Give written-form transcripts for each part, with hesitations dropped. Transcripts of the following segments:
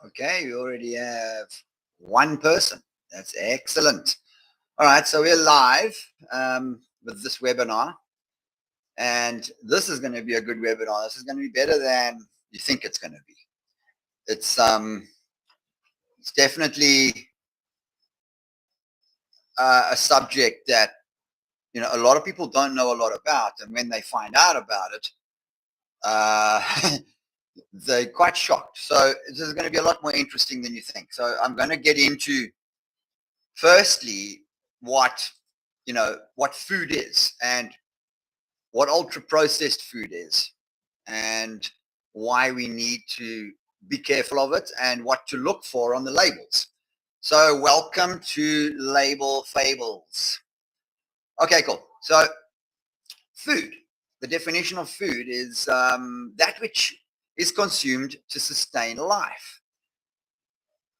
Okay, we already have one person. That's excellent. All right, so we're live with this webinar, and this is going to be a good webinar. This is going to be better than you think it's going to be. It's definitely a subject that a lot of people don't know a lot about, and when they find out about it, uh, they're quite shocked. So this is going to be a lot more interesting than you think. So I'm going to get into firstly what food is and what ultra processed food is and why we need to be careful of it and what to look for on the labels. So welcome to Label Fables. Okay, cool. So food, the definition of food is that which is consumed to sustain life,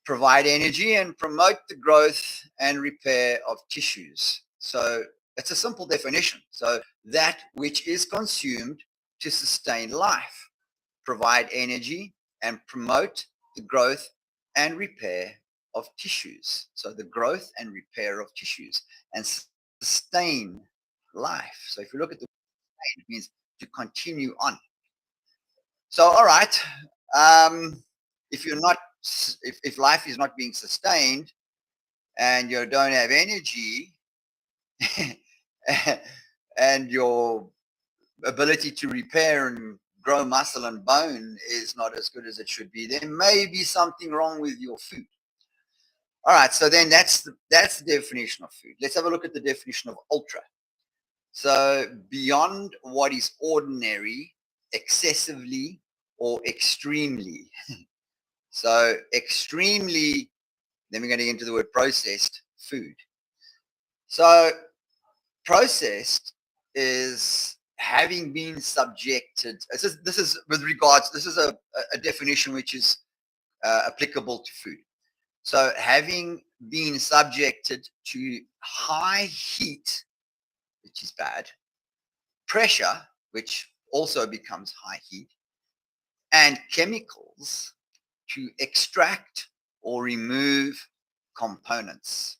provide energy, and promote the growth and repair of tissues. So it's a simple definition. So that which is consumed to sustain life, provide energy, and promote the growth and repair of tissues. So the growth and repair of tissues and sustain life. So if you look at the word, it means to continue on. So, all right. If you're not, if life is not being sustained and you don't have energy and your ability to repair and grow muscle and bone is not as good as it should be, there may be something wrong with your food. All right, so then that's the definition of food. Let's have a look at the definition of ultra. So beyond what is ordinary, excessively, or extremely. So extremely, then we're going to get into the word processed food. So processed is having been subjected. This is with regards, this is a definition which is applicable to food. So having been subjected to high heat, which is bad, pressure, which also becomes high heat, and chemicals to extract or remove components.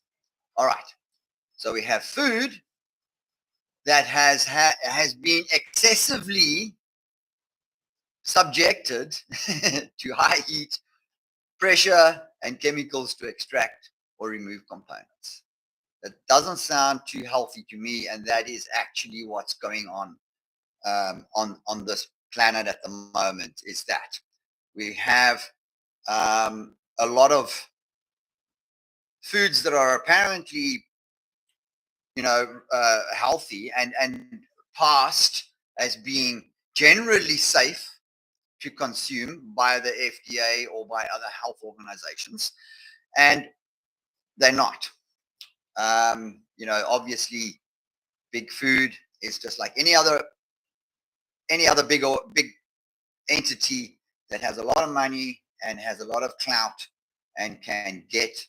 All right. So we have food that has been excessively subjected to high heat, pressure, and chemicals to extract or remove components. That doesn't sound too healthy to me, and that is actually what's going on this planet at the moment. Is that we have a lot of foods that are apparently healthy and passed as being generally safe to consume by the FDA or by other health organizations, and they're not. Obviously, big food is just like any other big entity that has a lot of money and has a lot of clout and can get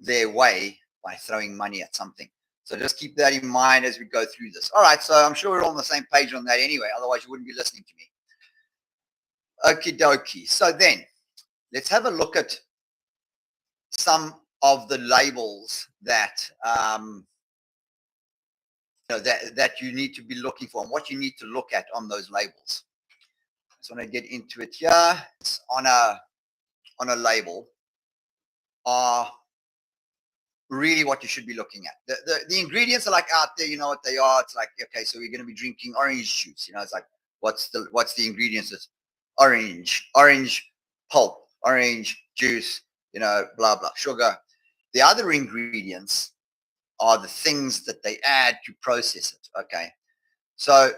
their way by throwing money at something. So just keep that in mind as we go through this. All right, so I'm sure we're all on the same page on that anyway, otherwise you wouldn't be listening to me. Okie dokie. So then let's have a look at some of the labels that that you need to be looking for and what you need to look at on those labels. I just want to get into it here. It's on a label are really what you should be looking at. The ingredients are like out there, you know what they are. It's like, okay, so we're going to be drinking orange juice. It's like, what's the ingredients? It's orange pulp, orange juice, blah, blah, sugar. The other ingredients are the things that they add to process it. Okay. So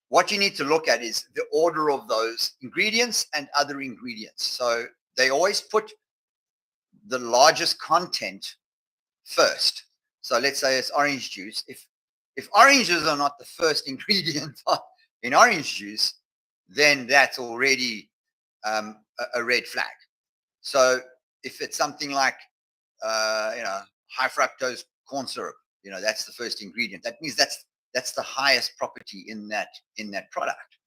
what you need to look at is the order of those ingredients and other ingredients. So they always put the largest content first. So let's say it's orange juice. If oranges are not the first ingredient in orange juice, then that's already a red flag. So if it's something like high fructose corn syrup, that's the first ingredient. That means that's the highest property in that product.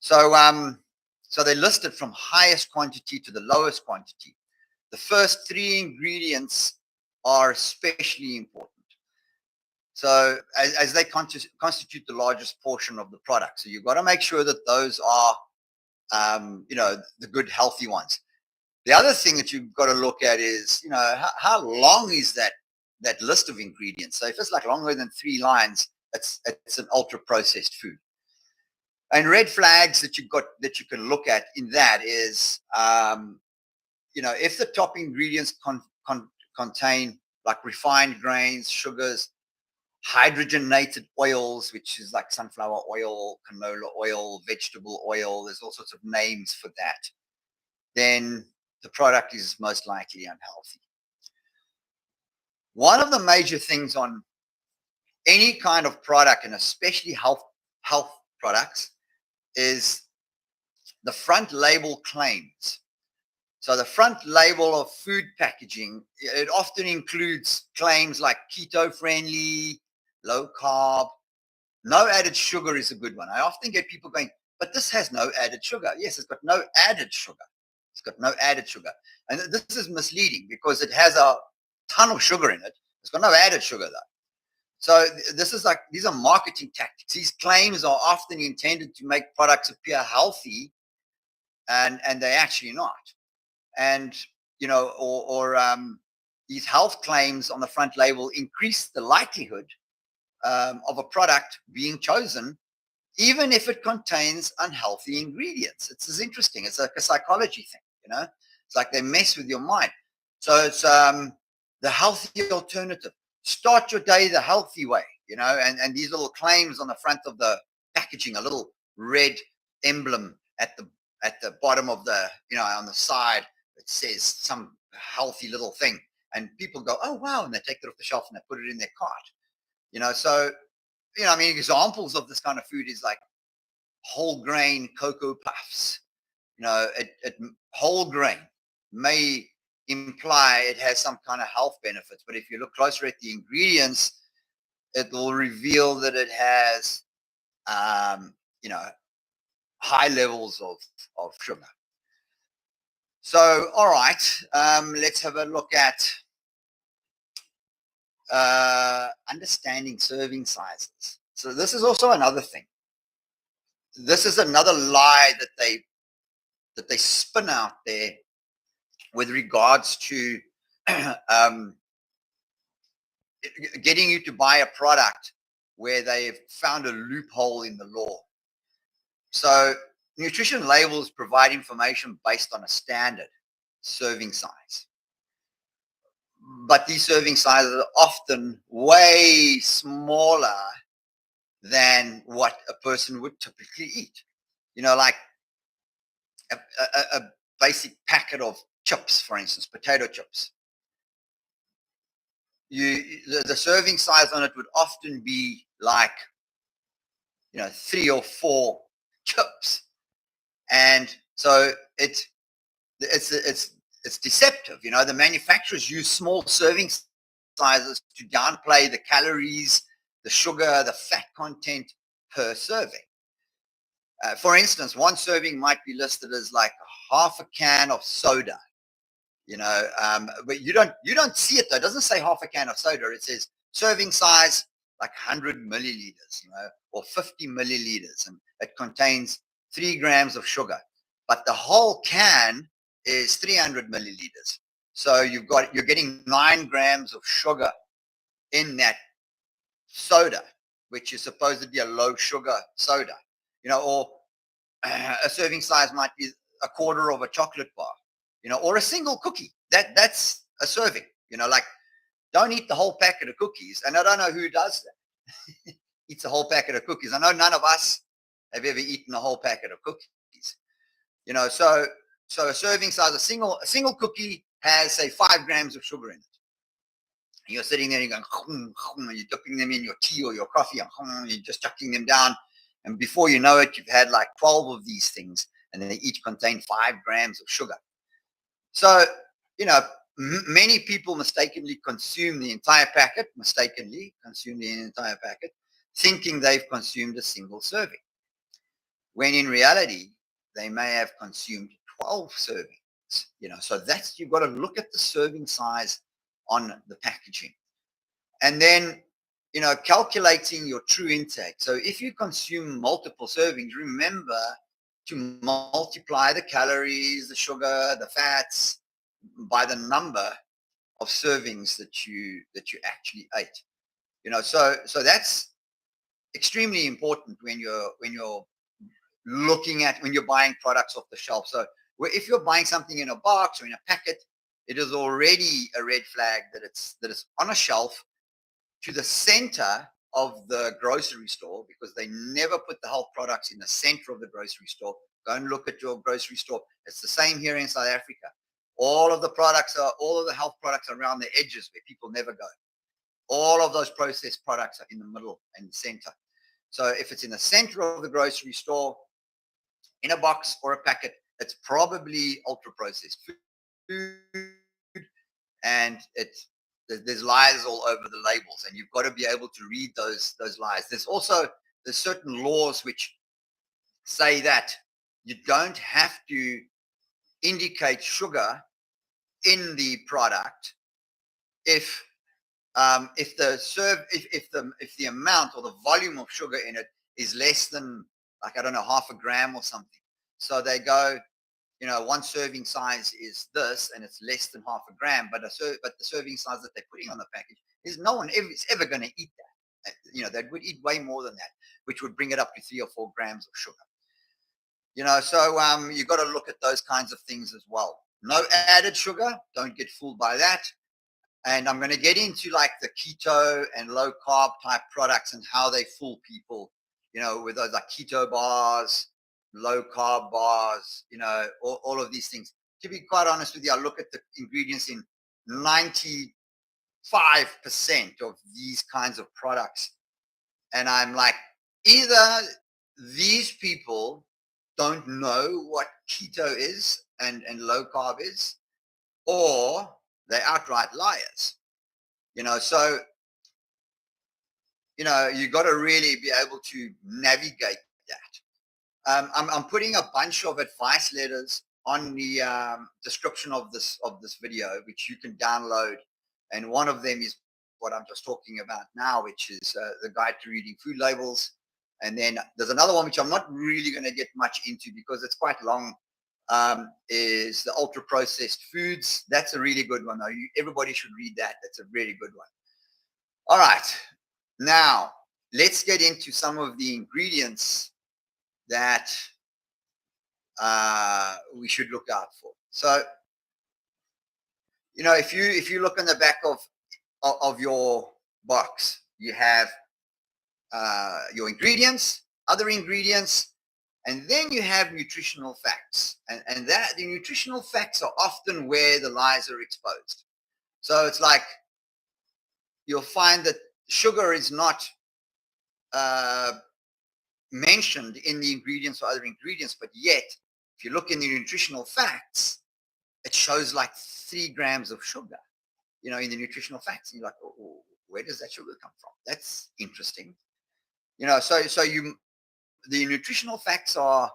So So they list it from highest quantity to the lowest quantity. The first three ingredients are especially important. So as they constitute the largest portion of the product. So you've got to make sure that those are, the good, healthy ones. The other thing that you've got to look at is, how long is that list of ingredients? So if it's like longer than 3 lines, it's an ultra processed food. And red flags that you can look at in that is, if the top ingredients contain like refined grains, sugars, hydrogenated oils, which is like sunflower oil, canola oil, vegetable oil, there's all sorts of names for that, then the product is most likely unhealthy. One of the major things on any kind of product, and especially health products, is the front label claims. So the front label of food packaging, it often includes claims like keto friendly, low carb, no added sugar is a good one. I often get people going, but this has no added sugar. Yes, it's got no added sugar. It's got no added sugar. And this is misleading because it has a ton of sugar in it. It's got no added sugar though. So these are marketing tactics. These claims are often intended to make products appear healthy, and they're actually not. And, these health claims on the front label increase the likelihood of a product being chosen, even if it contains unhealthy ingredients. It's interesting. It's like a psychology thing, It's like they mess with your mind. So it's the healthy alternative. Start your day the healthy way, and these little claims on the front of the packaging, a little red emblem at the bottom of the, on the side, it says some healthy little thing. And people go, oh, wow. And they take it off the shelf and they put it in their cart. So, examples of this kind of food is like whole grain Cocoa Puffs. Whole grain may imply it has some kind of health benefits, but if you look closer at the ingredients, it will reveal that it has, high levels of sugar. So, all right, let's have a look at understanding serving sizes. So this is also another thing. This is another lie that they spin out there with regards to getting you to buy a product where they've found a loophole in the law. So nutrition labels provide information based on a standard serving size. But these serving sizes are often way smaller than what a person would typically eat. Like a basic packet of chips, for instance, potato chips. The serving size on it would often be like, 3 or 4 chips. And so it's deceptive. The manufacturers use small serving sizes to downplay the calories, the sugar, the fat content per serving. For instance, one serving might be listed as like half a can of soda, but you don't see it though. It doesn't say half a can of soda. It says serving size like 100 milliliters, or 50 milliliters, and it contains 3 grams of sugar. But the whole can is 300 milliliters. So you're getting 9 grams of sugar in that soda, which is supposed to be a low sugar soda, or a serving size might be a quarter of a chocolate bar, or a single cookie. That's a serving, like don't eat the whole packet of cookies. And I don't know who does that. Eats a whole packet of cookies. I know none of us have ever eaten a whole packet of cookies. So a serving size, a single cookie has, say, 5 grams of sugar in it. And you're sitting there, you're going, and you're dipping them in your tea or your coffee, and you're just chucking them down. And before you know it, you've had like 12 of these things, and they each contain 5 grams of sugar. So, many people mistakenly consume the entire packet, thinking they've consumed a single serving. When in reality, they may have consumed 12 servings. So you've got to look at the serving size on the packaging. And then, calculating your true intake. So if you consume multiple servings, remember to multiply the calories, the sugar, the fats by the number of servings that you actually ate. So that's extremely important when you're when you're buying products off the shelf. So if you're buying something in a box or in a packet, it is already a red flag that it's on a shelf to the center of the grocery store, because they never put the health products in the center of the grocery store. Go and look at your grocery store. It's the same here in South Africa. All of the health products are around the edges where people never go. All of those processed products are in the middle and center. So if it's in the center of the grocery store, in a box or a packet, it's probably ultra processed food, and there's lies all over the labels, and you've got to be able to read those lies. There's certain laws which say that you don't have to indicate sugar in the product if the amount or the volume of sugar in it is less than, like, I don't know, half a gram or something. So they go, one serving size is this, and it's less than half a gram, but the serving size that they're putting on the package is no one is ever going to eat that. They would eat way more than that, which would bring it up to 3 or 4 grams of sugar. So you've got to look at those kinds of things as well. No added sugar. Don't get fooled by that. And I'm going to get into like the keto and low carb type products and how they fool people, with those like keto bars, low carb bars, all of these things. To be quite honest with you, I look at the ingredients in 95% of these kinds of products, and I'm like, either these people don't know what keto is and low carb is, or they're outright liars. So you got to really be able to navigate that. I'm putting a bunch of advice letters on the description of this video, which you can download, and one of them is what I'm just talking about now, which is the guide to reading food labels. And then there's another one which I'm not really going to get much into because it's quite long. Is the ultra processed foods. That's a really good one though. Everybody should read that. That's a really good one. All right, now let's get into some of the ingredients that we should look out for. So if you look in the back of your box, you have your ingredients, other ingredients, and then you have nutritional facts. And that the nutritional facts are often where the lies are exposed. So it's like you'll find that sugar is not mentioned in the ingredients or other ingredients, but yet if you look in the nutritional facts, it shows like 3 grams of sugar, in the nutritional facts. And you're like, oh, where does that sugar come from? That's interesting. So the nutritional facts are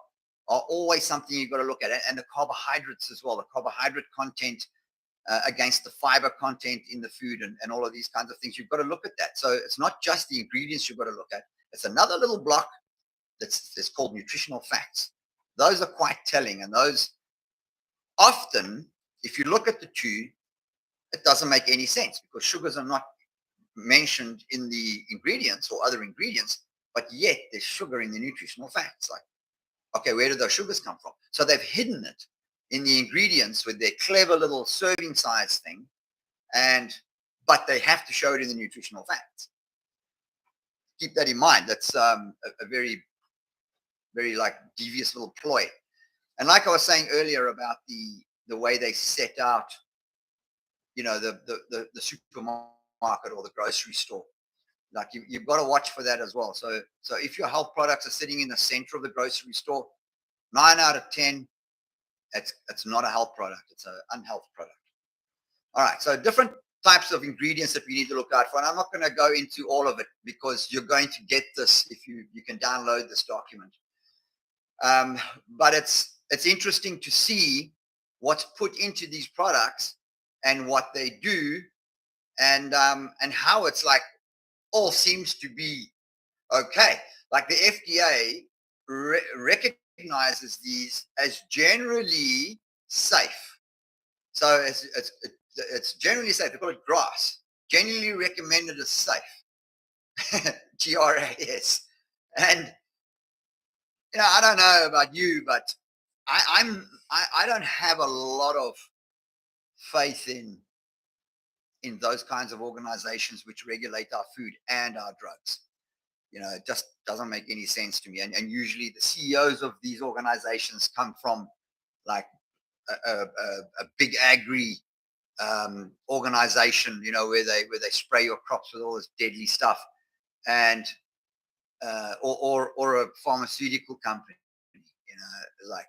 always something you've got to look at, and the carbohydrates as well, the carbohydrate content against the fiber content in the food, and all of these kinds of things. You've got to look at that. So it's not just the ingredients you've got to look at. It's another little block that's called nutritional facts. Those are quite telling, and those often, if you look at the two, it doesn't make any sense because sugars are not mentioned in the ingredients or other ingredients, but yet there's sugar in the nutritional facts. Like, okay, where did those sugars come from? So they've hidden it in the ingredients with their clever little serving size thing, but they have to show it in the nutritional facts. Keep that in mind. That's a very, very like devious little ploy. And like I was saying earlier about the way they set out, the supermarket or the grocery store. Like you've got to watch for that as well. So if your health products are sitting in the center of the grocery store, 9 out of 10, it's not a health product. It's an unhealth product. All right. So different types of ingredients that we need to look out for. And I'm not going to go into all of it because you're going to get this if you can download this document. But it's interesting to see what's put into these products and what they do, and how it's like all seems to be okay. Like the FDA recognizes these as generally safe. So it's generally safe. They call it GRAS, generally recommended as safe. GRAS. And I don't know about you, but I don't have a lot of faith in those kinds of organizations which regulate our food and our drugs. It just doesn't make any sense to me. And usually the CEOs of these organizations come from like a big agri organization, where they spray your crops with all this deadly stuff, and or a pharmaceutical company. Like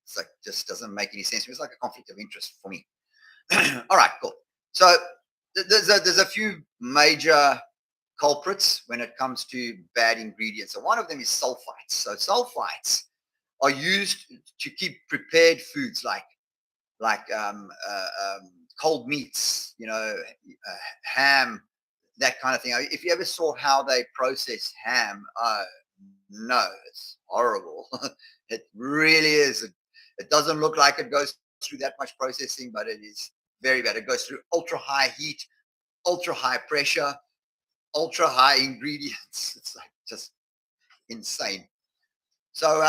it's like just doesn't make any sense. It's like a conflict of interest for me. All right, cool. So there's a few major culprits when it comes to bad ingredients. So one of them is sulfites. So sulfites are used to keep prepared foods like cold meats, ham, that kind of thing. If you ever saw how they process ham, no, it's horrible. It really is. It doesn't look like it goes through that much processing, but it is very bad. It goes through ultra high heat, ultra high pressure, ultra high ingredients. It's like just insane. So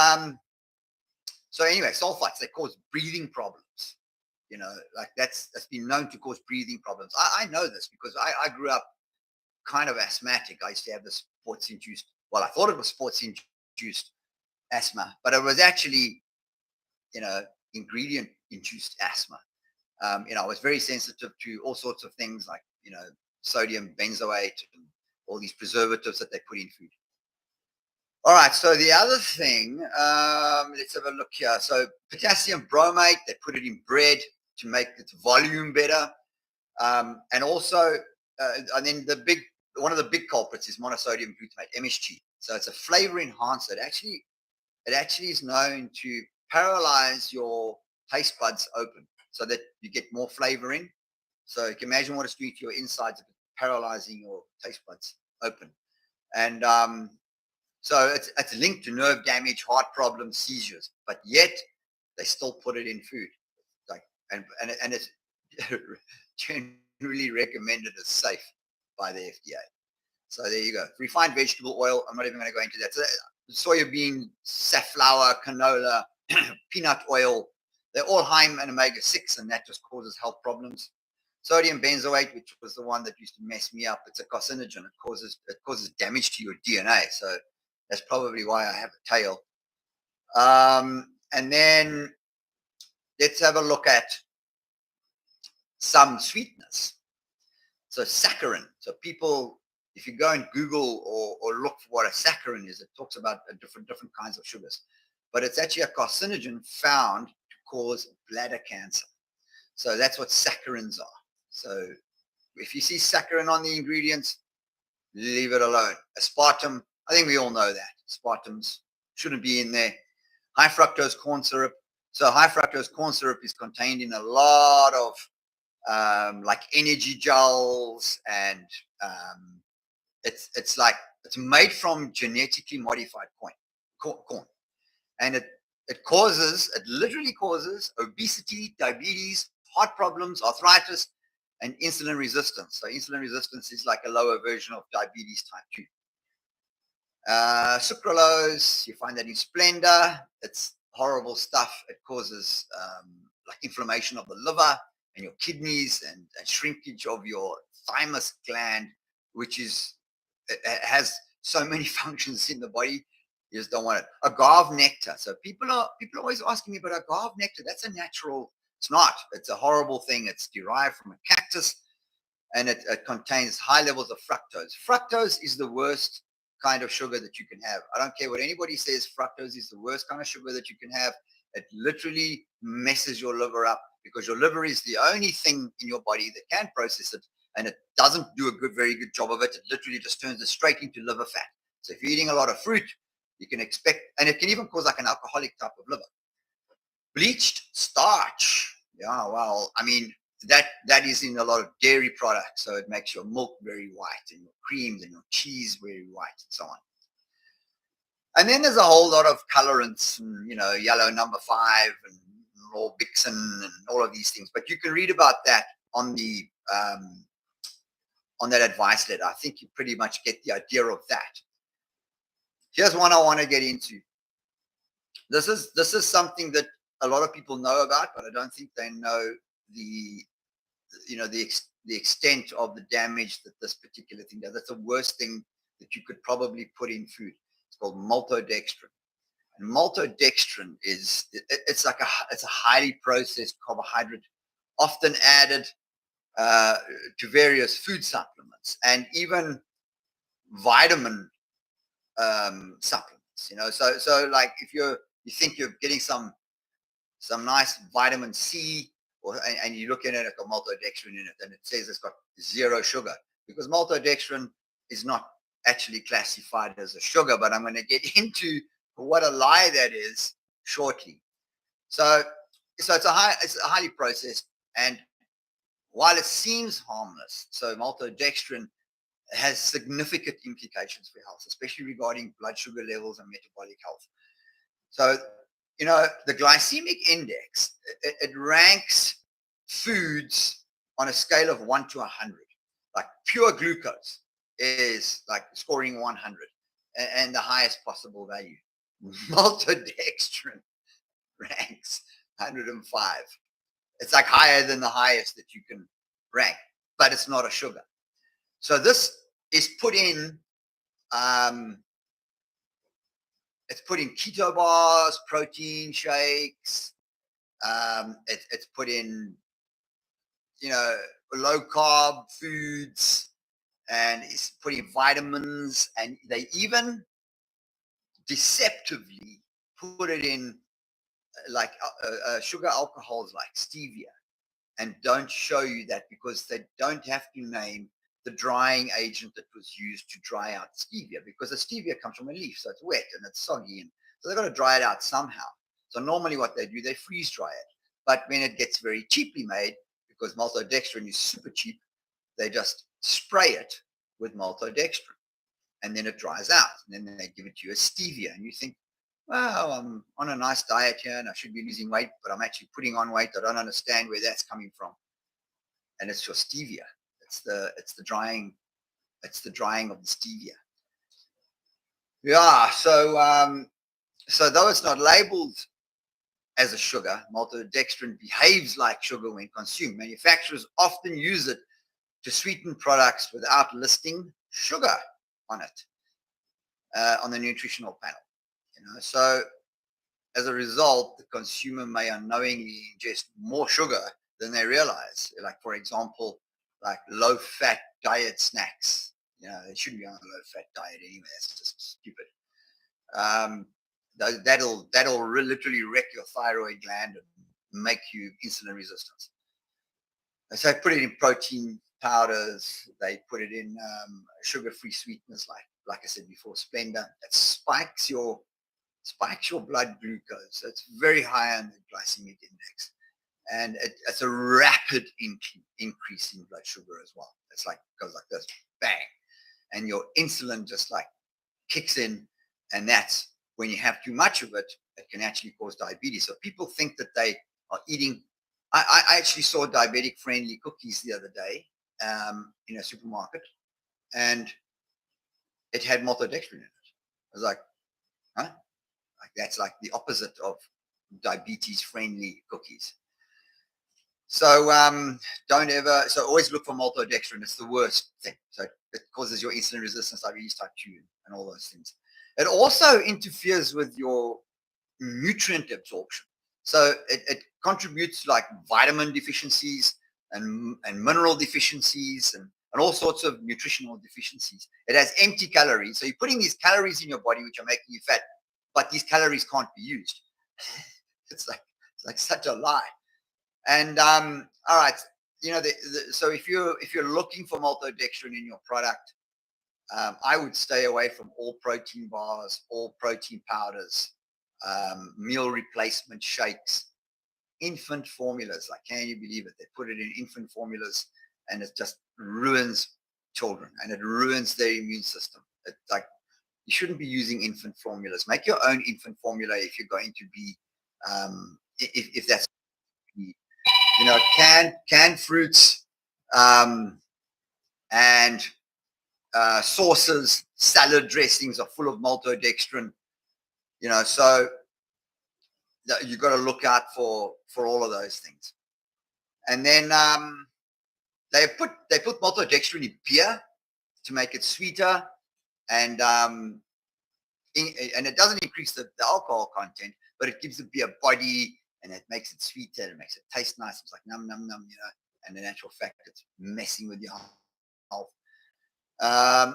anyway, sulfites, they cause breathing problems. Like that's been known to cause breathing problems. I know this because I grew up kind of asthmatic. I used to have the sports induced, well, I thought it was sports induced asthma, but it was actually, ingredient induced asthma. I was very sensitive to all sorts of things like, sodium benzoate and all these preservatives that they put in food. All right, so the other thing, let's have a look here. So potassium bromate, they put it in bread to make its volume better. And also, and then one of the big culprits is monosodium glutamate, MSG. So it's a flavor enhancer. It actually is known to paralyze your taste buds open so that you get more flavor in. So you can imagine what it's doing to your insides, paralyzing your taste buds open. And so it's linked to nerve damage, heart problems, seizures, but yet they still put it in food. Like and it's generally recommended as safe by the FDA. So there you go. Refined vegetable oil. I'm not even going to go into that. So soybean, safflower, canola, peanut oil. They're all high in omega-6, and that just causes health problems. Sodium benzoate, which was the one that used to mess me up, it's a carcinogen. It causes damage to your DNA. So that's probably why I have a tail. And then let's have a look at some sweetness. So saccharin. So people, if you go and Google or look for what a saccharin is, it talks about different kinds of sugars. But it's actually a carcinogen found to cause bladder cancer. So that's what saccharins are. So if you see saccharin on the ingredients, leave it alone. Aspartame, I think we all know that. Aspartams shouldn't be in there. High fructose corn syrup. So high fructose corn syrup is contained in a lot of like energy gels, and it's made from genetically modified corn. And it literally causes obesity, diabetes, heart problems, arthritis, and insulin resistance. So insulin resistance is like a lower version of diabetes type 2. Sucralose, you find that in Splenda. It's horrible stuff. It causes like inflammation of the liver and your kidneys, and shrinkage of your thymus gland, which has so many functions in the body. You just don't want it. Agave nectar. So people are always asking me about agave nectar. That's a natural. It's not. It's a horrible thing. It's derived from a cactus, and it contains high levels of fructose. Fructose is the worst kind of sugar that you can have. I don't care what anybody says. Fructose is the worst kind of sugar that you can have. It literally messes your liver up, because your liver is the only thing in your body that can process it, and it doesn't do a very good job of it. It literally just turns it straight into liver fat. So if you're eating a lot of fruit, You can expect, and it can even cause like an alcoholic type of liver. Bleached starch. Yeah, well, I mean, that is in a lot of dairy products. So it makes your milk very white and your creams and your cheese very white and so on. And then there's a whole lot of colorants and, yellow number 5 and raw Bixen and all of these things. But you can read about that on the on that advice letter. I think you pretty much get the idea of that. Here's one I want to get into. This is something that a lot of people know about, but I don't think they know the extent of the damage that this particular thing does. That's the worst thing that you could probably put in food. It's called maltodextrin. And maltodextrin it's a highly processed carbohydrate, often added to various food supplements and even vitamin supplements. So like if you think you're getting some nice vitamin C, and you look at it, it's got maltodextrin in it, and it says it's got 0 sugar, because maltodextrin is not actually classified as a sugar. But I'm going to get into what a lie that is shortly. So it's a highly processed, and while it seems harmless, so maltodextrin has significant implications for health, especially regarding blood sugar levels and metabolic health. So, the glycemic index, it ranks foods on a scale of 1 to 100. Like pure glucose is like scoring 100 and the highest possible value. Maltodextrin ranks 105. It's like higher than the highest that you can rank, but it's not a sugar. So this is put in it's put in keto bars, protein shakes. It's put in, low carb foods, and it's put in vitamins, and they even deceptively put it in like sugar alcohols like stevia, and don't show you that because they don't have to name the drying agent that was used to dry out stevia, because the stevia comes from a leaf, so it's wet and it's soggy, and so they've got to dry it out somehow. So normally what they do, they freeze dry it. But when it gets very cheaply made, because maltodextrin is super cheap, they just spray it with maltodextrin, and then it dries out, and then they give it to you as stevia, and you think, well, I'm on a nice diet here and I should be losing weight, but I'm actually putting on weight. I don't understand where that's coming from. And it's your stevia. It's the drying of the stevia. Yeah, so though it's not labeled as a sugar, maltodextrin behaves like sugar when consumed. Manufacturers often use it to sweeten products without listing sugar on it, on the nutritional panel. So as a result, the consumer may unknowingly ingest more sugar than they realize. Like, for example, like low-fat diet snacks. They shouldn't be on a low-fat diet anyway. That's just stupid. That'll literally wreck your thyroid gland and make you insulin resistant. So they put it in protein powders. They put it in sugar-free sweeteners, like I said before, Splenda. That spikes your blood glucose. So it's very high on the glycemic index, and it's a rapid increase in blood sugar as well. It's like goes like this, bang, and your insulin just like kicks in, and that's when you have too much of it, it can actually cause diabetes. So people think that they are eating. I actually saw diabetic-friendly cookies the other day in a supermarket, and it had maltodextrin in it. I was like, huh? Like that's like the opposite of diabetes-friendly cookies. So so always look for maltodextrin. It's the worst thing. So it causes your insulin resistance, diabetes type 2, and all those things. It also interferes with your nutrient absorption. So it contributes like vitamin deficiencies and mineral deficiencies and all sorts of nutritional deficiencies. It has empty calories. So you're putting these calories in your body, which are making you fat, but these calories can't be used. It's like such a lie. And all right, so if you're looking for maltodextrin in your product, I would stay away from all protein bars, all protein powders, meal replacement shakes, infant formulas. Like, can you believe it? They put it in infant formulas, and it just ruins children, and it ruins their immune system. It's like, you shouldn't be using infant formulas. Make your own infant formula if you're going to be, if that's, canned fruits, and sauces, salad dressings are full of maltodextrin. So you got to look out for all of those things. And then they put maltodextrin in beer to make it sweeter, and it doesn't increase the alcohol content, but it gives the beer body, and it makes it sweeter, it makes it taste nice. It's like num num num, and in actual fact, it's messing with your health.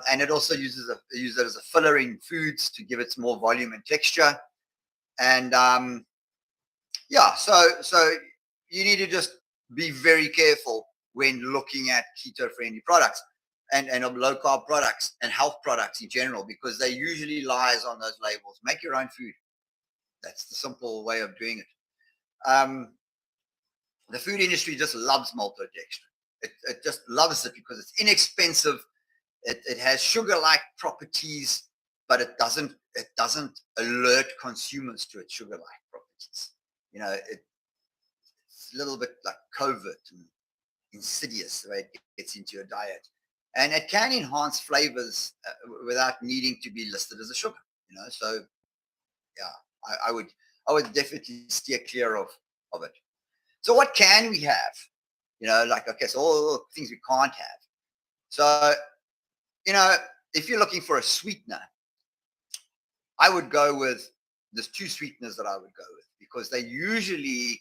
And it also uses it as a filler in foods to give it more volume and texture. And so you need to just be very careful when looking at keto-friendly products and low carb products and health products in general, because they usually lies on those labels. Make your own food. That's the simple way of doing it. The food industry just loves maltodextrin. It just loves it because it's inexpensive. It has sugar-like properties, but it doesn't alert consumers to its sugar-like properties. It's a little bit like covert and insidious the way it gets into your diet, and it can enhance flavors without needing to be listed as a sugar. So yeah, I would definitely steer clear of it. So what can we have? Okay, so all the things we can't have. So if you're looking for a sweetener, I would go with, there's two sweeteners that I would go with because they're usually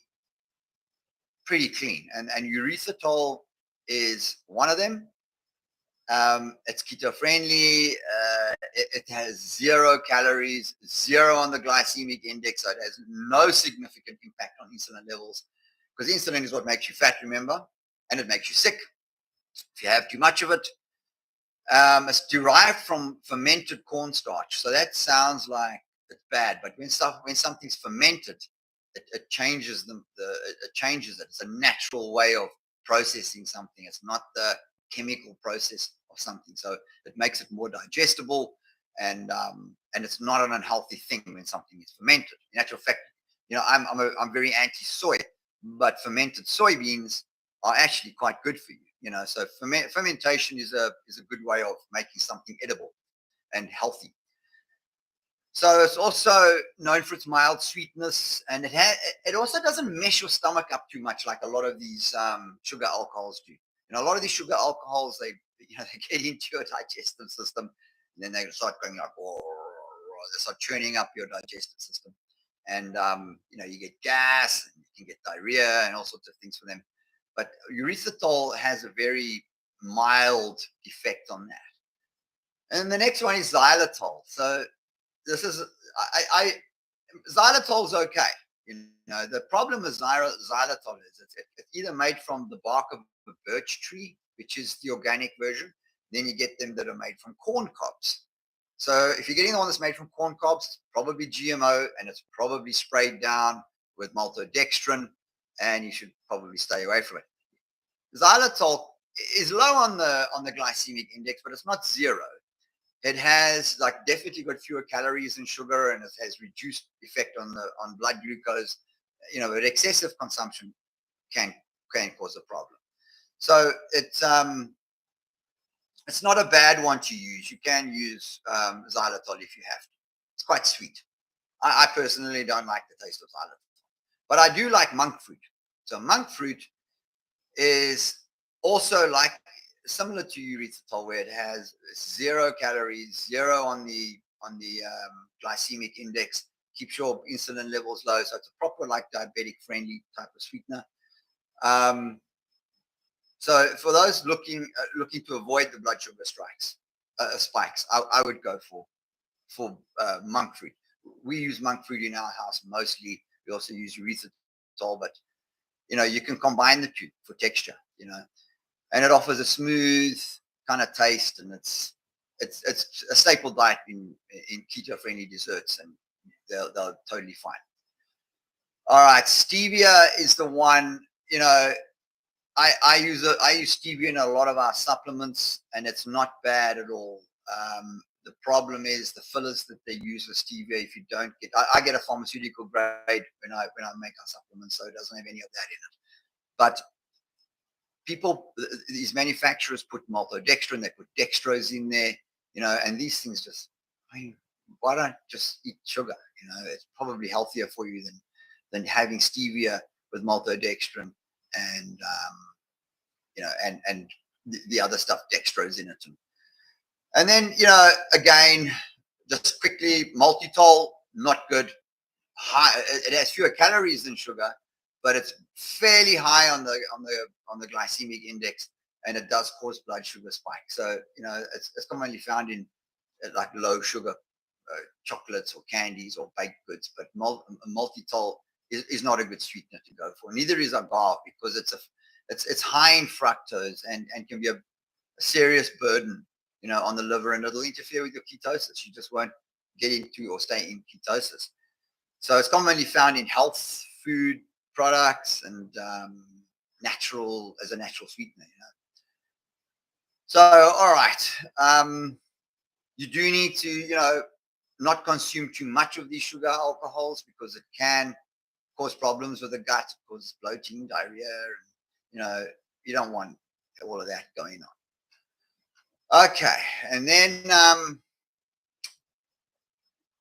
pretty clean, and erythritol is one of them. It's keto friendly. It has 0 calories, 0 on the glycemic index, so it has no significant impact on insulin levels, because insulin is what makes you fat, remember, and it makes you sick if you have too much of it. It's derived from fermented cornstarch, so that sounds like it's bad, but when something's fermented, it changes it changes it. It's a natural way of processing something. It's not the chemical process of something, so it makes it more digestible, and it's not an unhealthy thing when something is fermented. In actual fact, I'm very anti-soy, but fermented soybeans are actually quite good for you. So fermentation is a good way of making something edible and healthy. So it's also known for its mild sweetness, and it also doesn't mess your stomach up too much like a lot of these sugar alcohols do. A lot of these sugar alcohols, they get into your digestive system, and then they start going like, they start churning up your digestive system, and you get gas, and you can get diarrhea and all sorts of things for them. But erythritol has a very mild effect on that. And the next one is xylitol. So this is, xylitol is okay. The problem with xylitol is it's either made from the bark of a birch tree, which is the organic version. Then you get them that are made from corn cobs. So if you're getting the one that's made from corn cobs, it's probably GMO, and it's probably sprayed down with maltodextrin, and you should probably stay away from it. Xylitol is low on the glycemic index, but it's not 0. It has definitely got fewer calories than sugar, and it has reduced effect on blood glucose. But excessive consumption can cause a problem. So it's not a bad one to use. You can use xylitol if you have to. It's quite sweet. I personally don't like the taste of xylitol, but I do like monk fruit. So monk fruit is also similar to erythritol, where it has 0 calories, 0 on the glycemic index, keeps your insulin levels low. So it's a proper diabetic friendly type of sweetener. So for those looking to avoid the blood sugar spikes, I would go for monk fruit. We use monk fruit in our house mostly. We also use erythritol, but you can combine the two for texture. And it offers a smooth kind of taste, and it's it's a staple diet in keto friendly desserts, and they're totally fine. All right, stevia is the one. I use stevia in a lot of our supplements, and it's not bad at all. The problem is the fillers that they use with stevia. If you don't get, I get a pharmaceutical grade when I make our supplements, so it doesn't have any of that in it. But these manufacturers put maltodextrin, they put dextrose in there, and these things just, why don't just eat sugar? It's probably healthier for you than having stevia with maltodextrin and and the other stuff, dextrose in it. And then, again, just quickly, maltitol, not good. It has fewer calories than sugar, but it's fairly high on the glycemic index, and it does cause blood sugar spike. So, it's commonly found in like low sugar chocolates or candies or baked goods, but maltitol is not a good sweetener to go for. Neither is agave, because it's high in fructose and can be a serious burden, on the liver, and it'll interfere with your ketosis. You just won't get into or stay in ketosis. So it's commonly found in health food products and natural sweetener. So, all right, you do need to, not consume too much of these sugar alcohols, because it can cause problems with the gut, cause bloating, diarrhea, and you don't want all of that going on. Okay, and then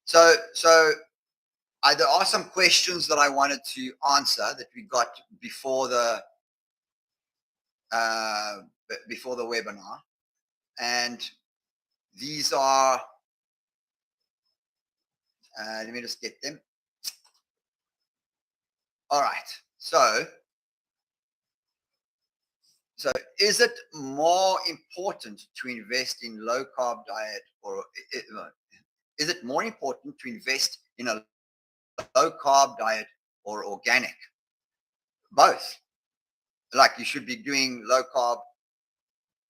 so there are some questions that I wanted to answer that we got before the webinar, and these are. Let me just get them. All right, so is it more important to invest in low carb diet, or is it more important to invest in a low carb diet or organic? Both. Like, you should be doing low carb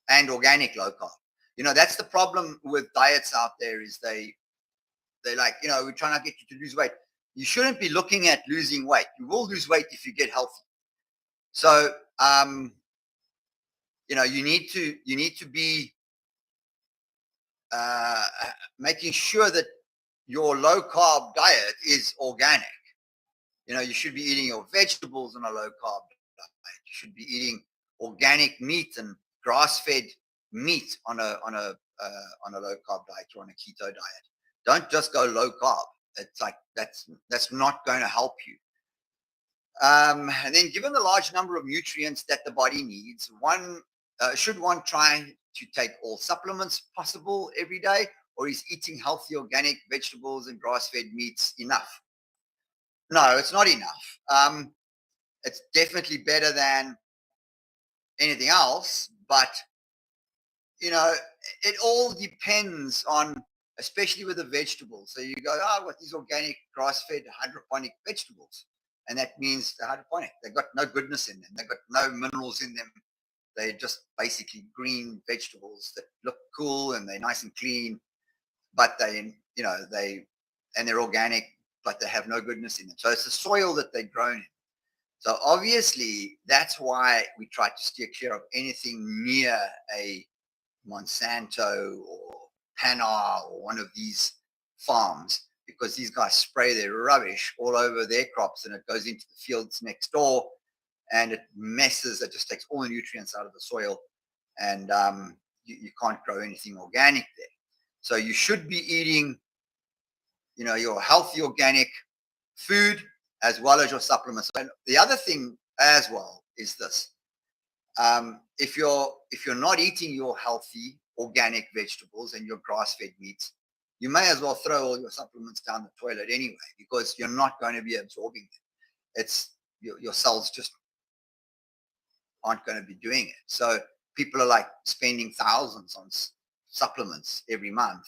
and organic low carb. That's the problem with diets out there, is they like, we're trying to get you to lose weight. You shouldn't be looking at losing weight. You will lose weight if you get healthy. So, you need to be making sure that your low carb diet is organic. You should be eating your vegetables on a low carb diet. You should be eating organic meat and grass-fed meat on a low carb diet or on a keto diet. Don't just go low carb. It's like that's not going to help you. And then, given the large number of nutrients that the body needs, should one try to take all supplements possible every day, or is eating healthy organic vegetables and grass-fed meats enough? No, it's not enough. It's definitely better than anything else, but it all depends on, especially with the vegetables. So you go, I've got these organic grass-fed hydroponic vegetables, and that means the hydroponic, they've got no goodness in them, they've got no minerals in them. They're just basically green vegetables that look cool and they're nice and clean, but they're organic, but they have no goodness in them. So it's the soil that they're grown in. So obviously that's why we try to steer clear of anything near a Monsanto or Panar or one of these farms, because these guys spray their rubbish all over their crops, and it goes into the fields next door, and it just takes all the nutrients out of the soil, and you can't grow anything organic there. So you should be eating, your healthy organic food as well as your supplements. And the other thing as well is this: if you're not eating your healthy organic vegetables and your grass-fed meats, you may as well throw all your supplements down the toilet anyway, because you're not going to be absorbing them. It's your cells just aren't going to be doing it. So people are like spending thousands on supplements every month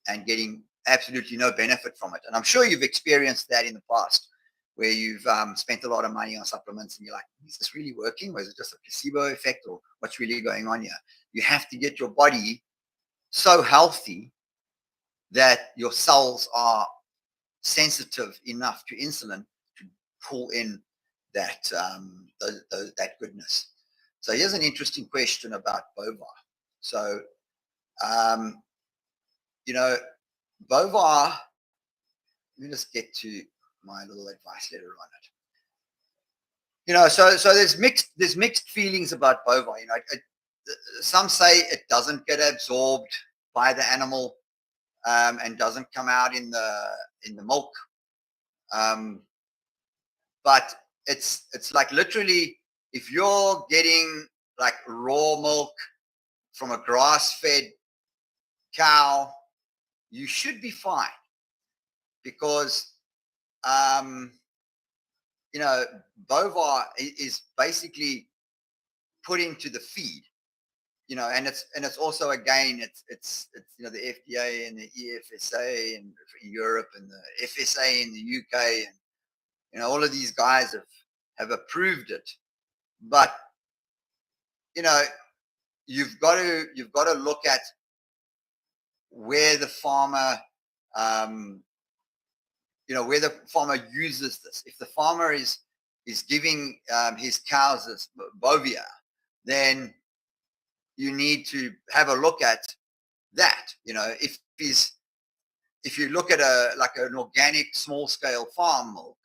and getting absolutely no benefit from it. And I'm sure you've experienced that in the past, where you've spent a lot of money on supplements and you're like, is this really working? Or is it just a placebo effect, or what's really going on here? You have to get your body so healthy that your cells are sensitive enough to insulin to pull in that that goodness. So here's an interesting question about bovine. So you know, bovine. Let me just get to my little advice letter on it. So there's mixed feelings about bovine. Some say it doesn't get absorbed by the animal and doesn't come out in the milk. But it's like literally, if you're getting like raw milk from a grass-fed cow, you should be fine, because bovine is basically put into the feed. And it's also, again, it's the FDA and the EFSA in Europe and the FSA in the UK, and all of these guys have approved it. But you've got to look at where the farmer where the farmer uses this. If the farmer is giving his cows this bovia, then you need to have a look at that. If you look at an organic small scale farm milk,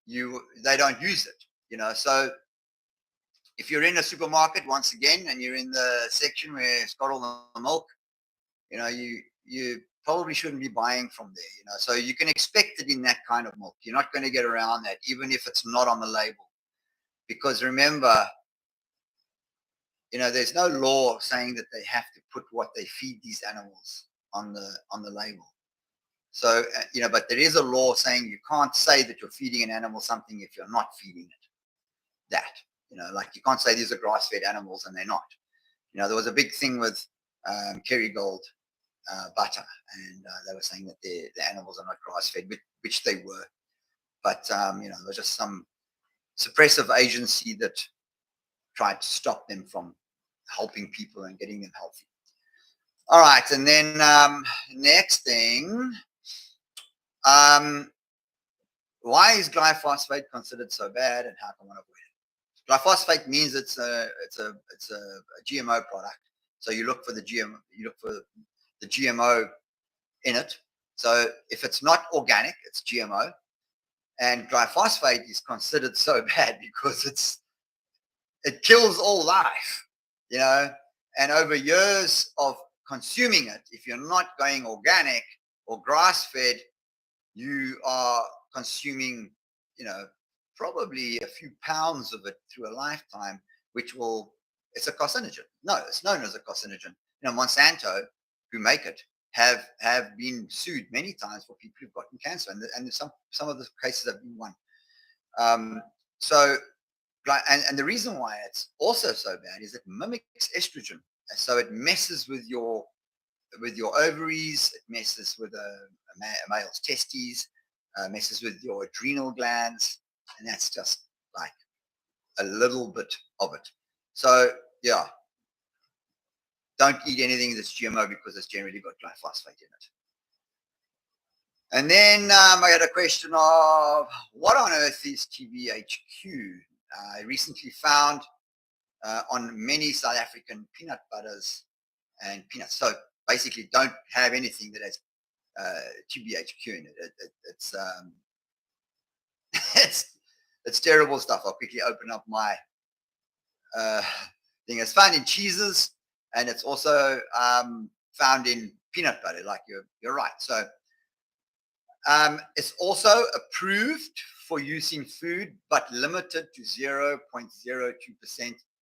they don't use it. So if you're in a supermarket, once again, and you're in the section where it's got all the milk, you probably shouldn't be buying from there. So you can expect it in that kind of milk. You're not going to get around that, even if it's not on the label, because remember, there's no law saying that they have to put what they feed these animals on the label. So but there is a law saying you can't say that you're feeding an animal something if you're not feeding it that. Like you can't say these are grass-fed animals and they're not. There was a big thing with Kerrygold butter, and they were saying that the animals are not grass-fed, which they were. But there was just some suppressive agency that tried to stop them from helping people and getting them healthy. All right, and then next thing, why is glyphosate considered so bad, and how can one avoid it? Glyphosate means it's a GMO product. So you look for the GMO in it. So if it's not organic, it's GMO. And glyphosate is considered so bad because it kills all life, and over years of consuming it, if you're not going organic or grass-fed, you are consuming, probably a few pounds of it through a lifetime, it's a carcinogen. No, it's known as a carcinogen. Monsanto, who make it, have been sued many times for people who've gotten cancer, and some of the cases have been won. And the reason why it's also so bad is it mimics estrogen, so it messes with your ovaries, it messes with a male's testes, messes with your adrenal glands, and that's just like a little bit of it. So yeah, don't eat anything that's GMO because it's generally got glyphosate in it. And then I had a question of what on earth is TBHQ? I recently found on many South African peanut butters and peanuts. So basically, don't have anything that has TBHQ in it. It's terrible stuff. I'll quickly open up my thing. It's found in cheeses, and it's also found in peanut butter. Like you're right. So it's also approved for use in food, but limited to 0.02%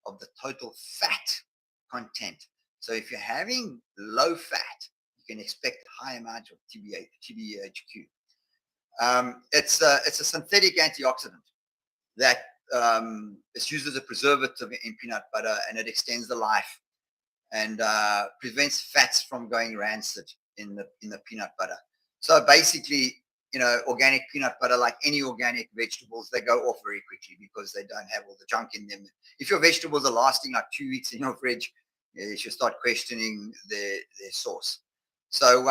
of the total fat content. So if you're having low fat, you can expect high amount of TBHQ. It's a synthetic antioxidant that is used as a preservative in peanut butter, and it extends the life and prevents fats from going rancid in the peanut butter. So basically, organic peanut butter, like any organic vegetables, they go off very quickly because they don't have all the junk in them. If your vegetables are lasting like 2 weeks in your fridge, You should start questioning their source. So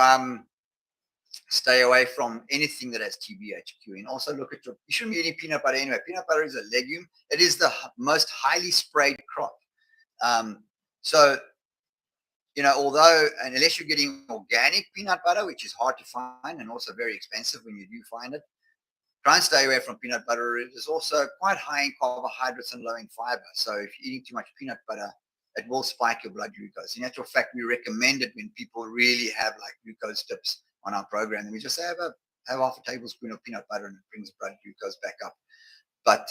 stay away from anything that has TBHQ, and also look at you shouldn't be eating peanut butter anyway. Peanut butter is a legume. It is the most highly sprayed crop. So, although, and unless you're getting organic peanut butter, which is hard to find and also very expensive when you do find it, try and stay away from peanut butter. It is also quite high in carbohydrates and low in fiber. So if you're eating too much peanut butter, it will spike your blood glucose. In actual fact, we recommend it when people really have like glucose dips on our program. And we just say have half a tablespoon of peanut butter and it brings blood glucose back up. But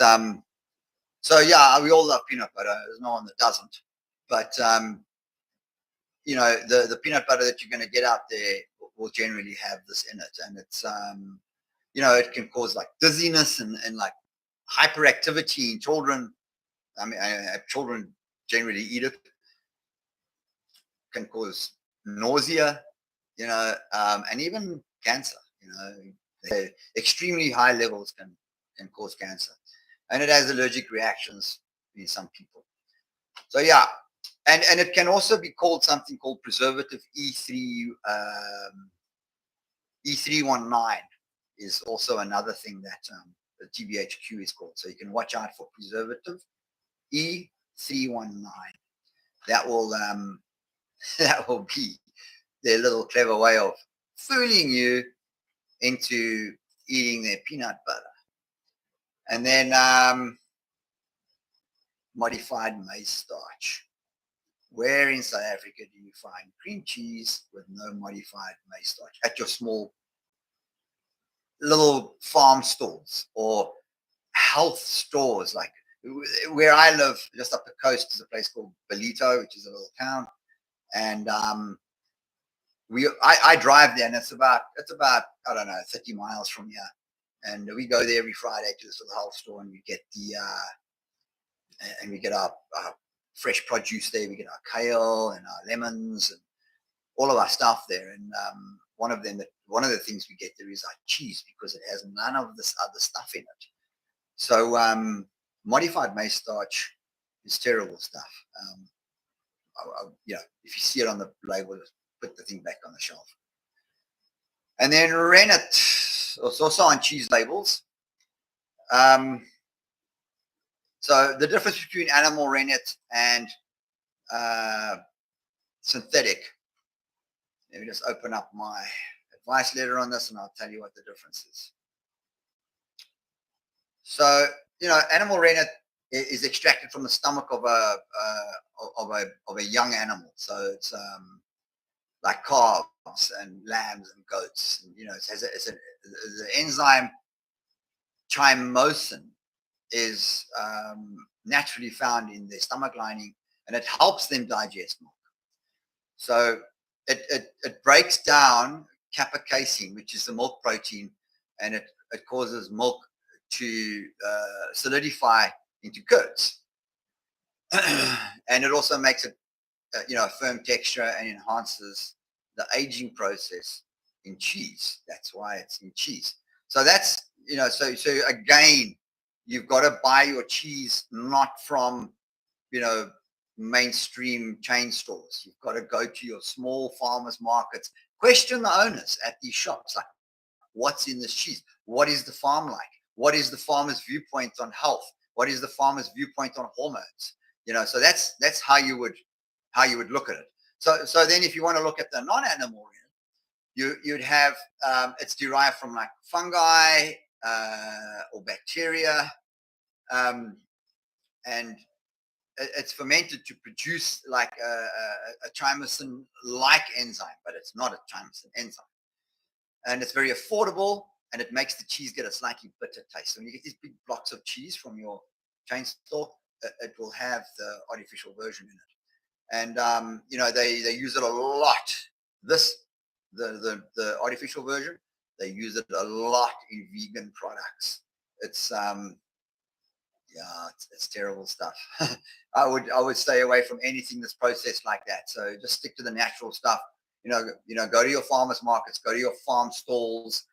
so yeah, we all love peanut butter. There's no one that doesn't. But the peanut butter that you're going to get out there will generally have this in it, and it's it can cause like dizziness and like hyperactivity in children. I mean, children generally eat it. Can cause nausea, and even cancer. Extremely high levels can cause cancer, and it has allergic reactions in some people. So yeah, and it can also be called something called preservative E319 is also another thing that the TBHQ is called. So you can watch out for preservative E319. That will be their little clever way of fooling you into eating their peanut butter. And then modified maize starch. Where in South Africa do you find cream cheese with no modified maize starch? At your small little farm stores or health stores. Like where I live, just up the coast, is a place called Belito, which is a little town. And I drive there, and it's about I don't know 30 miles from here. And we go there every Friday to this little health store, and we get our fresh produce there. We get our kale and our lemons and all of our stuff there. And one of the things we get there is our cheese, because it has none of this other stuff in it. So modified maize starch is terrible stuff. If you see it on the label, just put the thing back on the shelf. And then rennet, it's also on cheese labels. So the difference between animal rennet and synthetic. Let me just open up my advice letter on this, and I'll tell you what the difference is. So, animal rennet is extracted from the stomach of a young animal. So it's like calves and lambs and goats. And, the enzyme chymosin is naturally found in their stomach lining, and it helps them digest milk. So it breaks down kappa casein, which is the milk protein, and it causes milk to solidify into curds. And it also makes it a firm texture and enhances the aging process in cheese. That's why it's in cheese. So that's so again, you've got to buy your cheese not from mainstream chain stores. You've got to go to your small farmers markets. Question the owners at these shops, like, what's in this cheese? What is the farm like? What is the farmer's viewpoint on health? What is the farmer's viewpoint on hormones? So that's how you would look at it. So then if you want to look at the non-animal rennet, you'd have it's derived from like fungi or bacteria, and it's fermented to produce like a chymosin-like enzyme, but it's not a chymosin enzyme. And it's very affordable, and it makes the cheese get a slightly bitter taste. So when you get these big blocks of cheese from your chain store, it will have the artificial version in it. And they use it a lot. The artificial version, they use it a lot in vegan products. It's it's terrible stuff. I would stay away from anything that's processed like that. So just stick to the natural stuff. Go to your farmers markets, go to your farm stalls,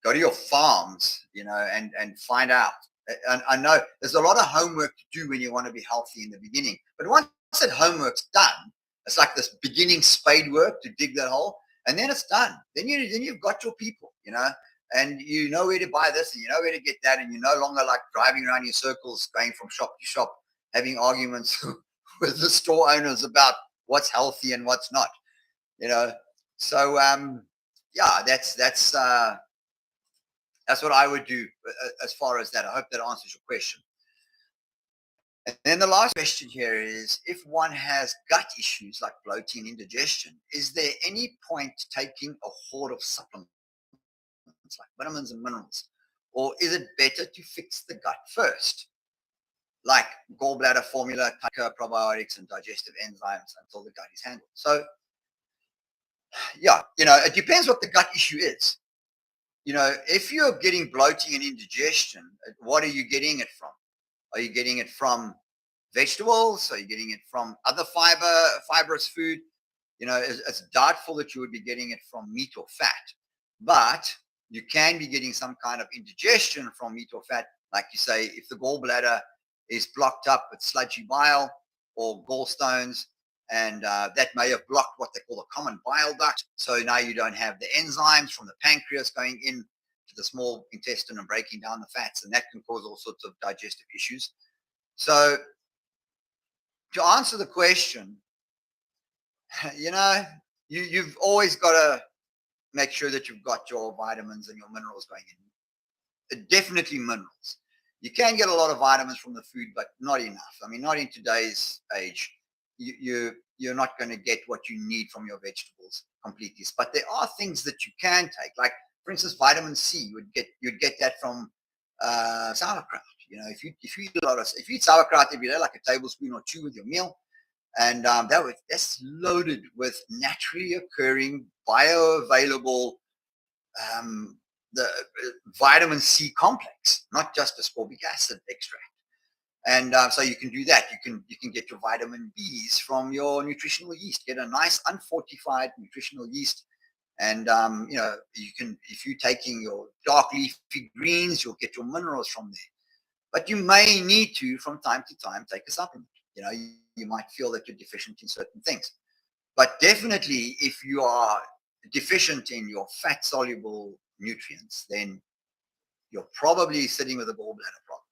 go to your farms, and find out. And I know there's a lot of homework to do when you want to be healthy in the beginning, but once that homework's done, It's like this beginning spade work to dig that hole, and then it's done. Then you've got your people, and you know where to buy this, and you know where to get that, and you're no longer like driving around in circles, going from shop to shop, having arguments with the store owners about what's healthy and what's not. So yeah, that's what I would do as far as that. I hope that answers your question. And then the last question here is, if one has gut issues like bloating and indigestion, is there any point taking a hoard of supplements like vitamins and minerals? Or is it better to fix the gut first, like gallbladder formula, probiotics, and digestive enzymes until the gut is handled? So, yeah, it depends what the gut issue is. If you're getting bloating and indigestion, what are you getting it from? Are you getting it from vegetables? Are you getting it from other fibrous food? It's doubtful that you would be getting it from meat or fat, but you can be getting some kind of indigestion from meat or fat. Like you say, if the gallbladder is blocked up with sludgy bile or gallstones, and that may have blocked what they call the common bile duct. So now you don't have the enzymes from the pancreas going in to the small intestine and breaking down the fats, and that can cause all sorts of digestive issues. So to answer the question, you've always got to make sure that you've got your vitamins and your minerals going in. Definitely minerals. You can get a lot of vitamins from the food, but not enough. I mean, not in today's age. You're not going to get what you need from your vegetables completely. But there are things that you can take, like for instance, vitamin C. You'd get that from sauerkraut. If you eat sauerkraut every day, like a tablespoon or two with your meal, and that's loaded with naturally occurring, bioavailable the vitamin C complex, not just ascorbic acid extract. And so you can do that. You can get your vitamin Bs from your nutritional yeast. Get a nice unfortified nutritional yeast, and you can, if you're taking your dark leafy greens, you'll get your minerals from there. But you may need to, from time to time, take a supplement. You might feel that you're deficient in certain things. But definitely, if you are deficient in your fat-soluble nutrients, then you're probably sitting with a gallbladder problem.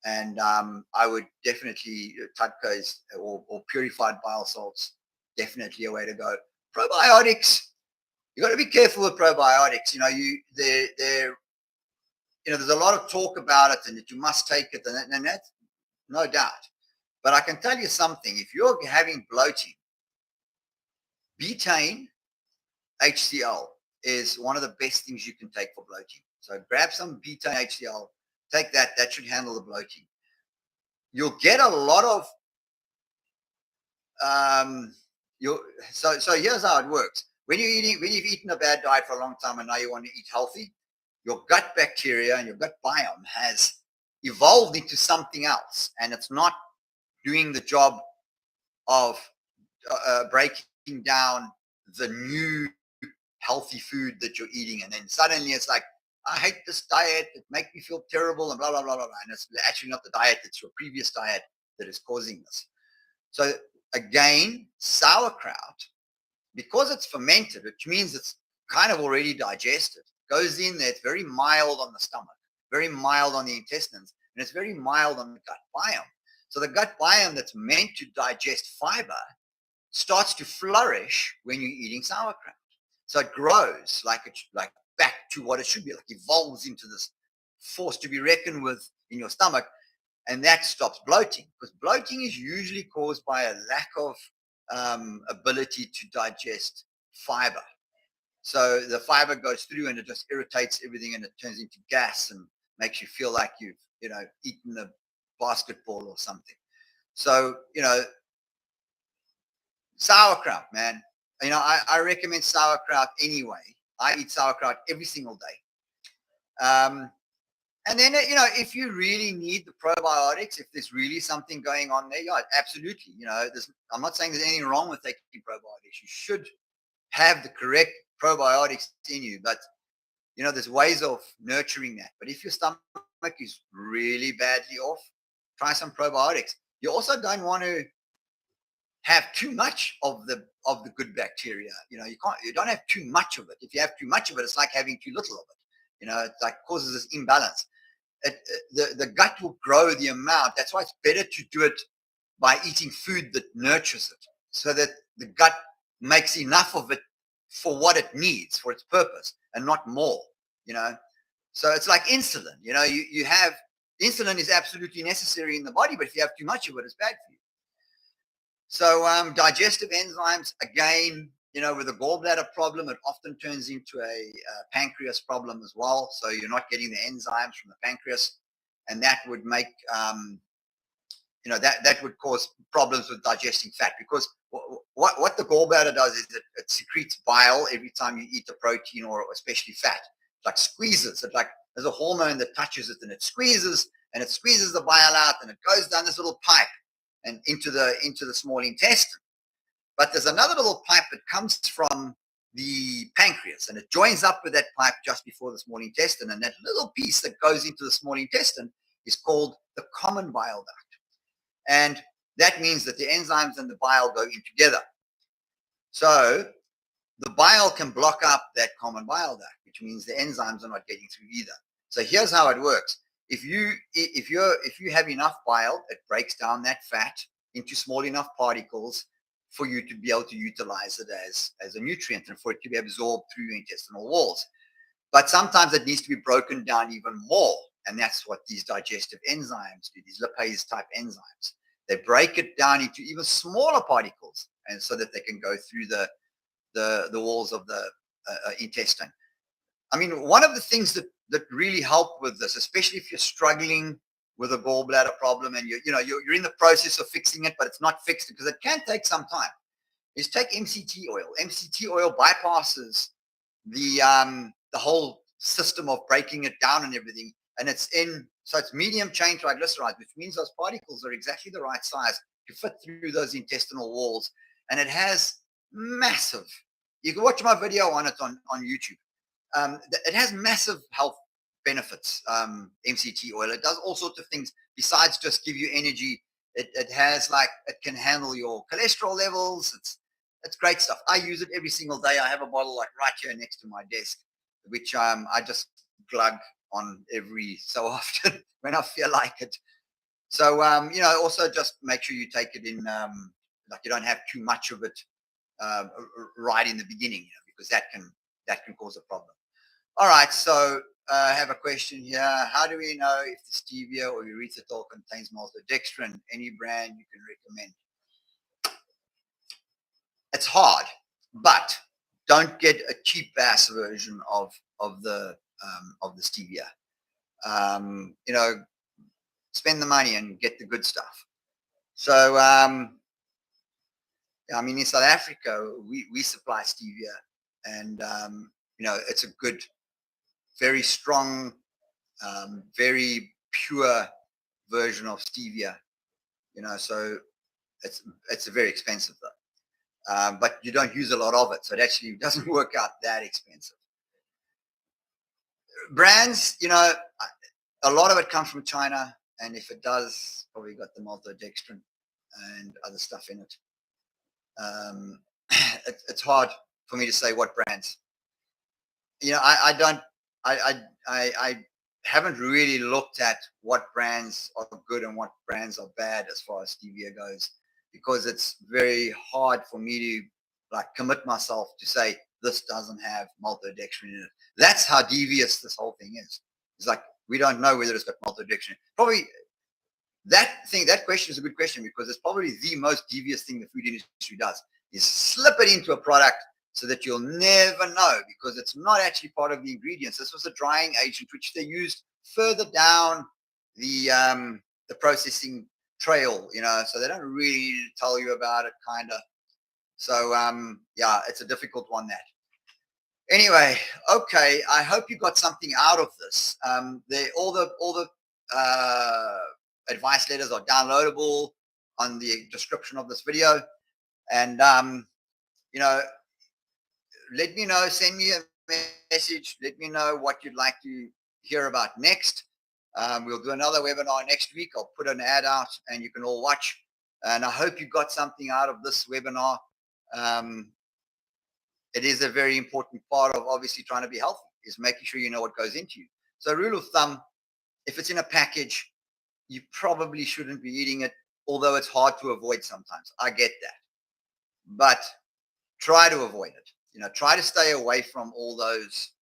And I would definitely, Tutkas or purified bile salts, definitely a way to go. Probiotics, you got to be careful with probiotics. There's a lot of talk about it and that you must take it, and that's no doubt. But I can tell you something. If you're having bloating, betaine HCl is one of the best things you can take for bloating. So grab some betaine HCl, take that. That should handle the bloating. You'll get a lot of so here's how it works. When you've eaten a bad diet for a long time and now you want to eat healthy, your gut bacteria and your gut biome has evolved into something else, and it's not doing the job of breaking down the new healthy food that you're eating. And then suddenly it's like, I hate this diet, it makes me feel terrible, and blah, blah, blah, blah, blah. And it's actually not the diet, it's your previous diet that is causing this. So again, sauerkraut, because it's fermented, which means it's kind of already digested, goes in there, it's very mild on the stomach, very mild on the intestines, and it's very mild on the gut biome. So the gut biome that's meant to digest fiber starts to flourish when you're eating sauerkraut. So it grows like back to what it should be, like evolves into this force to be reckoned with in your stomach, and that stops bloating, because bloating is usually caused by a lack of ability to digest fiber. So the fiber goes through and it just irritates everything, and it turns into gas and makes you feel like you've eaten a basketball or something. So sauerkraut, man. I recommend sauerkraut anyway. I eat sauerkraut every single day. And then, if you really need the probiotics, if there's really something going on there, yeah, absolutely. I'm not saying there's anything wrong with taking probiotics. You should have the correct probiotics in you, but there's ways of nurturing that. But if your stomach is really badly off, try some probiotics. You also don't want to have too much of the good bacteria. You don't have too much of it. If you have too much of it, it's like having too little of it. It like causes this imbalance. The gut will grow the amount. That's why it's better to do it by eating food that nurtures it, so that the gut makes enough of it for what it needs, for its purpose, and not more. So it's like insulin. You have insulin is absolutely necessary in the body, but if you have too much of it, it's bad for you. So digestive enzymes, again, with a gallbladder problem, it often turns into a pancreas problem as well. So you're not getting the enzymes from the pancreas, and that would make that would cause problems with digesting fat, because what the gallbladder does is it secretes bile every time you eat a protein, or especially fat. It like squeezes it, like there's a hormone that touches it and it squeezes the bile out, and it goes down this little pipe and into the small intestine. But there's another little pipe that comes from the pancreas, and it joins up with that pipe just before the small intestine, and that little piece that goes into the small intestine is called the common bile duct. And that means that the enzymes and the bile go in together. So the bile can block up that common bile duct, which means the enzymes are not getting through either. So here's how it works. If you have enough bile, it breaks down that fat into small enough particles for you to be able to utilize it as a nutrient, and for it to be absorbed through your intestinal walls. But sometimes it needs to be broken down even more, and that's what these digestive enzymes do, these lipase type enzymes. They break it down into even smaller particles, and so that they can go through the walls of the intestine. I mean, one of the things that really help with this, especially if you're struggling with a gallbladder problem and you're in the process of fixing it, but it's not fixed because it can take some time, is take MCT oil. MCT oil bypasses the whole system of breaking it down and everything, and it's medium chain triglycerides, which means those particles are exactly the right size to fit through those intestinal walls, and it has massive. You can watch my video on it on YouTube. It has massive health benefits. MCT oil. It does all sorts of things besides just give you energy. It has it can handle your cholesterol levels. It's great stuff. I use it every single day. I have a bottle right here next to my desk, which I just glug on every so often when I feel like it. So also just make sure you take it in you don't have too much of it right in the beginning, because that can cause a problem. All right, so I have a question here. How do we know if the stevia or erythritol contains maltodextrin? Any brand you can recommend? It's hard, but don't get a cheap ass version of the stevia. Spend the money and get the good stuff. So I mean, in South Africa, we supply stevia, and it's a good, very strong, very pure version of stevia. So it's very expensive though, but you don't use a lot of it, so it actually doesn't work out that expensive. Brands, a lot of it comes from China, and if it does, probably got the maltodextrin and other stuff in it. It's hard for me to say what brands. I haven't really looked at what brands are good and what brands are bad as far as stevia goes, because it's very hard for me to commit myself to say this doesn't have maltodextrin in it. That's how devious this whole thing is. It's like we don't know whether it's got maltodextrin. Probably that question is a good question, because it's probably the most devious thing the food industry does, is slip it into a product so that you'll never know, because it's not actually part of the ingredients. This was a drying agent which they used further down the processing trail, so they don't really tell you about it, kind of. So yeah, it's a difficult one, that. Anyway, okay, I hope you got something out of this. All the advice letters are downloadable on the description of this video, and let me know, send me a message, let me know what you'd like to hear about next. We'll do another webinar next week. I'll put an ad out and you can all watch. And I hope you got something out of this webinar. It is a very important part of obviously trying to be healthy, is making sure you know what goes into you. So rule of thumb, if it's in a package, you probably shouldn't be eating it, although it's hard to avoid sometimes. I get that. But try to avoid it. Try to stay away from all those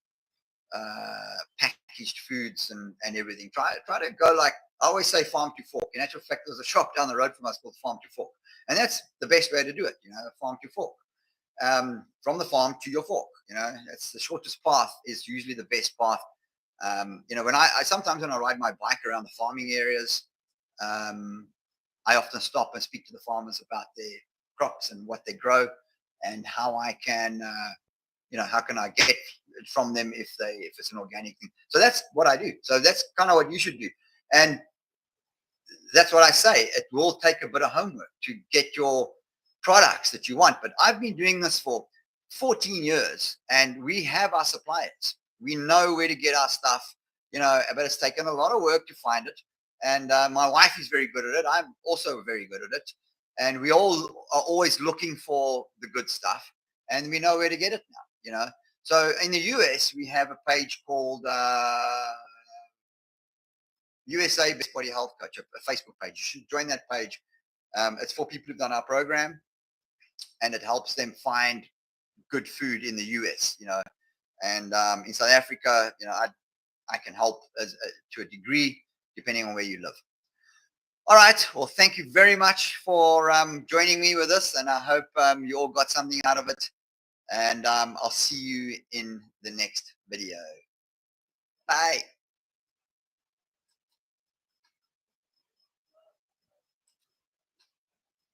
packaged foods and everything. Try to go, like I always say, farm to fork. In actual fact, there's a shop down the road from us called Farm to Fork. And that's the best way to do it, farm to fork. From the farm to your fork, that's the shortest path, is usually the best path. When I sometimes when I ride my bike around the farming areas, I often stop and speak to the farmers about their crops and what they grow and how I can, how can I get it from them if it's an organic thing. So that's what I do. So that's kind of what you should do. And that's what I say. It will take a bit of homework to get your products that you want. But I've been doing this for 14 years and we have our suppliers. We know where to get our stuff, but it's taken a lot of work to find it. And my wife is very good at it. I'm also very good at it. And we all are always looking for the good stuff. And we know where to get it now, So in the US, we have a page called USA Best Body Health Coach, a Facebook page. You should join that page. It's for people who've done our program, and it helps them find good food in the US, And in South Africa, I can help to a degree, depending on where you live. All right. Well, thank you very much for joining me with this, and I hope you all got something out of it. And I'll see you in the next video. Bye.